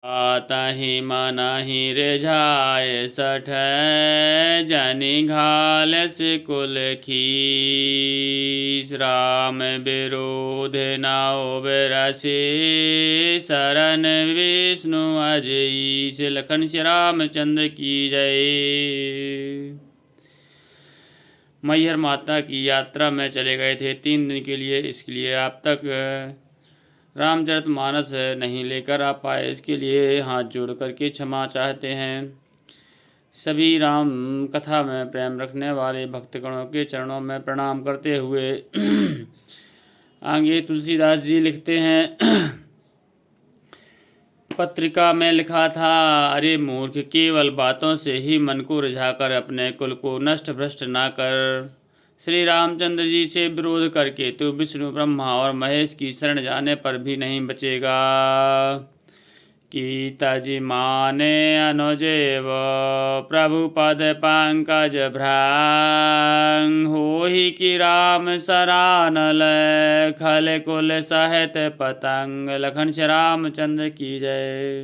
ताहि मनहि रिझाए सठ जनि घालस कुल खीस। राम विरोध नाओ बिरसी शरण विष्णु अजईस। लखन श्री रामचंद्र की जय। मैहर माता की यात्रा में चले गए थे 3 दिन के लिए। इसके लिए आप तक रामचरितमानस नहीं लेकर आ पाए, इसके लिए हाथ जोड़ करके क्षमा चाहते हैं। सभी राम कथा में प्रेम रखने वाले भक्तगणों के चरणों में प्रणाम करते हुए आगे तुलसीदास जी लिखते हैं पत्रिका में लिखा था, अरे मूर्ख, केवल बातों से ही मन को रिझाकर अपने कुल को नष्ट भ्रष्ट ना कर। श्री रामचंद्र जी से विरोध करके तो विष्णु ब्रह्मा और महेश की शरण जाने पर भी नहीं बचेगा। कीतजि माने अनुजेव प्रभु पद पंकज भ्रांग। होहि कि राम सरानल खल कुल सहित पतंग। लखन श्री रामचंद्र की जय।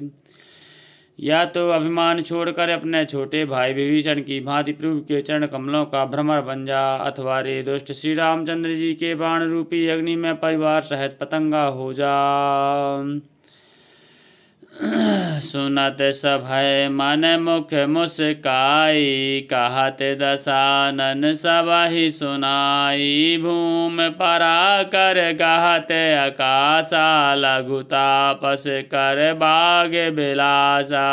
या तो अभिमान छोड़कर अपने छोटे भाई विभीषण की भांति प्रभु के चरण कमलों का भ्रमर बन जा, अथवा रे दुष्ट श्री रामचंद्र जी के बाण रूपी अग्नि में परिवार सहित पतंगा हो जा। सुनत सभय मन मुख मुस्काई, कहत दसानन सब ही सुनाई। भूम परा कर गहत आकाशा, लघु तापस कर बाग बिलासा।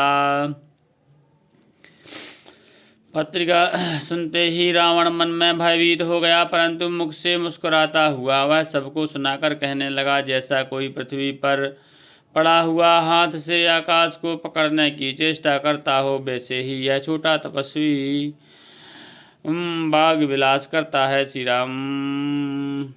पत्रिका सुनते ही रावण मन में भयभीत हो गया, परंतु मुख से मुस्कुराता हुआ वह सबको सुनाकर कहने लगा, जैसा कोई पृथ्वी पर पड़ा हुआ हाथ से आकाश को पकड़ने की चेष्टा करता हो, वैसे ही यह छोटा तपस्वी बाग विलास करता है। श्री राम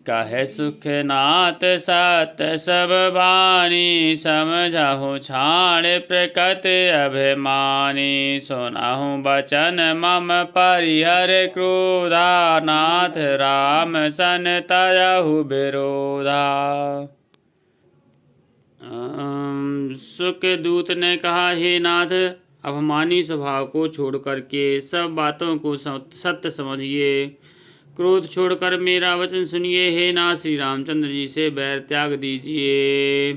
कहे सुख नाथ सत सब बानी, समझाहु छाण प्रकट अभिमानी। सुनाहु बचन मम परिहर क्रोधा, नाथ राम सन तयहु विरोधा। सुख दूत ने कहा, हे नाथ, अभिमानी स्वभाव को छोड़ करके सब बातों को सत्य समझिए। क्रोध छोड़कर मेरा वचन सुनिए। हे नाथ, श्री रामचंद्र जी से बैर त्याग दीजिए।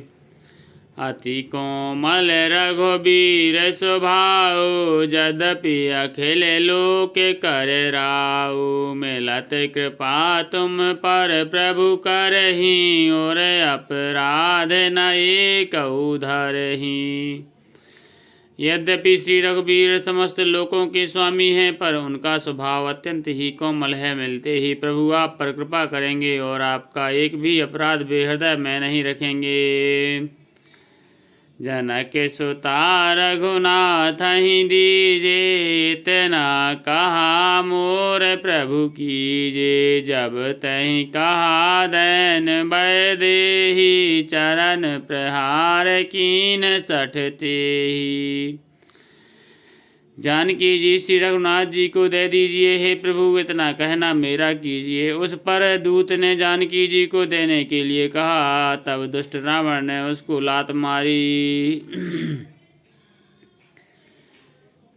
अति कोमल रघुबीर स्वभाव, यद्यपि अखिल लोक कर राउ। मिलत कृपा तुम पर प्रभु करही, और अपराध न एकहु धरही। यद्यपि श्री रघुबीर समस्त लोकों के स्वामी हैं, पर उनका स्वभाव अत्यंत ही कोमल है। मिलते ही प्रभु आप पर कृपा करेंगे और आपका एक भी अपराध वे हृदय में नहीं रखेंगे। जनक सुता रघुनाथ ही दीजे, इतना कहा मोर प्रभु कीजे। जब तहि कहा दैन बैदेही, चरण प्रहार कीन सठते ही। जानकी जी श्री रघुनाथ जी को दे दीजिए। हे प्रभु, इतना कहना मेरा कीजिए। उस पर दूत ने जानकी जी को देने के लिए कहा। तब दुष्ट रावण ने उसको लात मारी।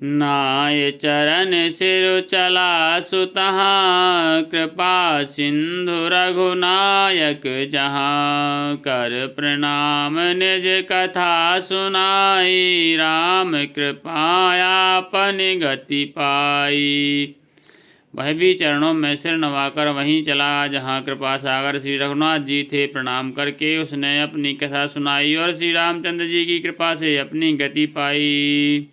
नाय चरण सिर चला सुतहा, कृपा सिंधु रघुनायक जहाँ। कर प्रणाम निज कथा सुनाई, राम कृपायापन गति पाई। वह भी चरणों में सिर नवाकर वहीं चला जहाँ कृपा सागर श्री रघुनाथ जी थे। प्रणाम करके उसने अपनी कथा सुनाई और श्री रामचंद्र जी की कृपा से अपनी गति पाई।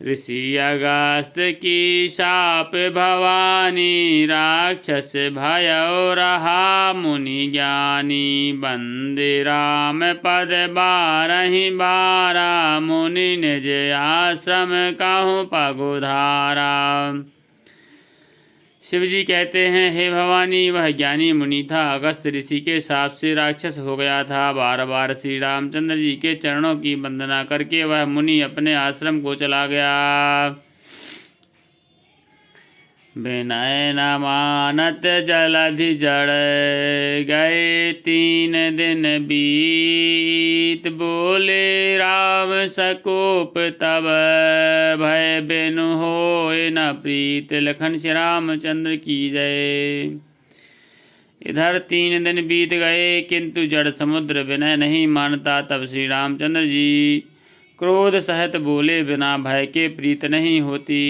ऋषि अगस्त की शाप भवानी, राक्षस भयो रहा मुनि ज्ञानी। बंदे राम पद बारहि बारा, मुनि निज आश्रम कहूँ पगुधारा। शिवजी कहते हैं, हे भवानी, वह ज्ञानी मुनि था। अगस्त ऋषि के शाप से राक्षस हो गया था। बार बार श्री रामचंद्र जी के चरणों की वंदना करके वह मुनि अपने आश्रम को चला गया। विनय न मानत जलधि जड़ गए 3 दिन बीत। बोले राम सकोप तब भय बिनु होय न प्रीत। लखन श्री रामचंद्र की जय। इधर 3 दिन बीत गए किंतु जड़ समुद्र विनय नहीं मानता। तब श्री रामचंद्र जी क्रोध सहित बोले बिना भय के प्रीत नहीं होती।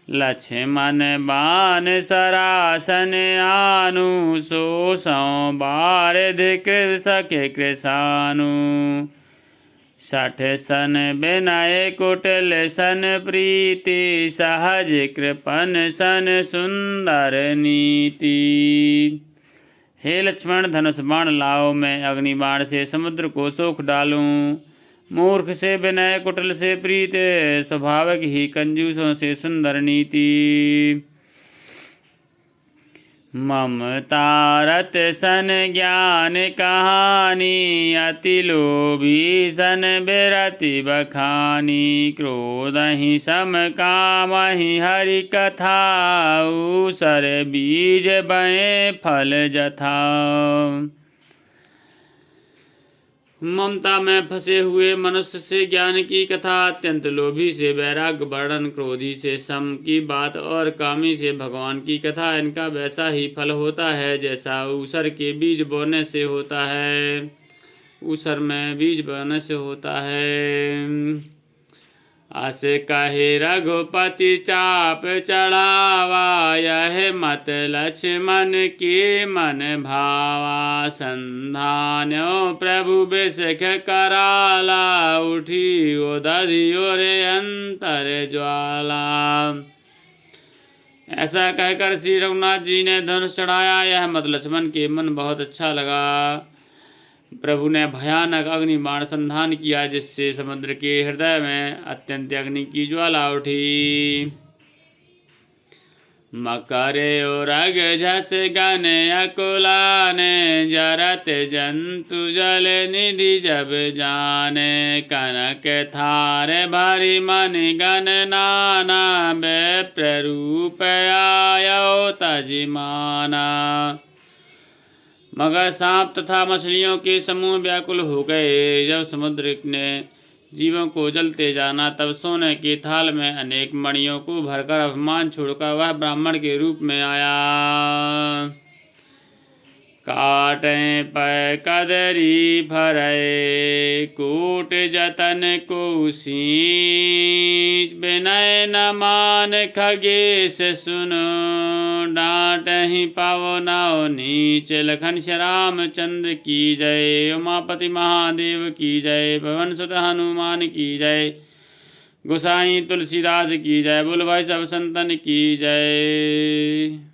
लक्ष्मण बाण सरासन आनु सो बारिध कृषक कृषानु। 60 सन विनय कुटिल सन प्रीति सहज कृपन सन सुंदर नीति। हे लक्ष्मण धनुष बाण लाओ मैं अग्नि बाण से समुद्र को सोख डालूं। मूर्ख से विनय कुटिल से प्रीत स्वाभाविक ही कंजूसों से सुंदर नीति। ममता रत सन ज्ञान कहानी अति लोभी सन बिरति बखानी। क्रोध ही सम काम ही हरि कथा ऊसर बीज बए फल जथा। ममता में फंसे हुए मनुष्य से ज्ञान की कथा, अत्यंत लोभी से वैराग्य वर्णन, क्रोधी से सम की बात और कामी से भगवान की कथा, इनका वैसा ही फल होता है जैसा ऊसर के बीज बोने से होता है। ऊसर में बीज बोने से होता है। अस कहे रघुपति चाप चढ़ावा यह मत लक्ष्मण के मन भावा। संधान्यो प्रभु बिसख कराला उठी उदधियो रे अंतर ज्वाला। ऐसा कहकर श्री रघुनाथ जी ने धनुष चढ़ाया। यह मत लक्ष्मण के मन बहुत अच्छा लगा। प्रभु ने भयानक अग्नि बाण संधान किया जिससे समुद्र के हृदय में अत्यंत अग्नि की ज्वाला उठी। मकरे उरग झस गन अकुलाने जरत जंतु जल निधि जब जाने। कनक थार भारी मन गन नाना विप्र रूप आयो तजिमाना। मगर सांप तथा मछलियों के समूह व्याकुल हो गए। जब समुद्र ने जीवों को जलते जाना तब सोने के थाल में अनेक मणियों को भरकर अभिमान छोड़कर वह ब्राह्मण के रूप में आया। काटे पर कदरी फरय कोट जतन को सींच। विनय न मान खगेश सुनो डांट ही पावो नाओ नीच। लखन श्री रामचंद्र की जय। उमापति महादेव की जय। पवन सुत हनुमान की जय। गोसाई तुलसीदास की जय। बोल भाई सब संतन की जय।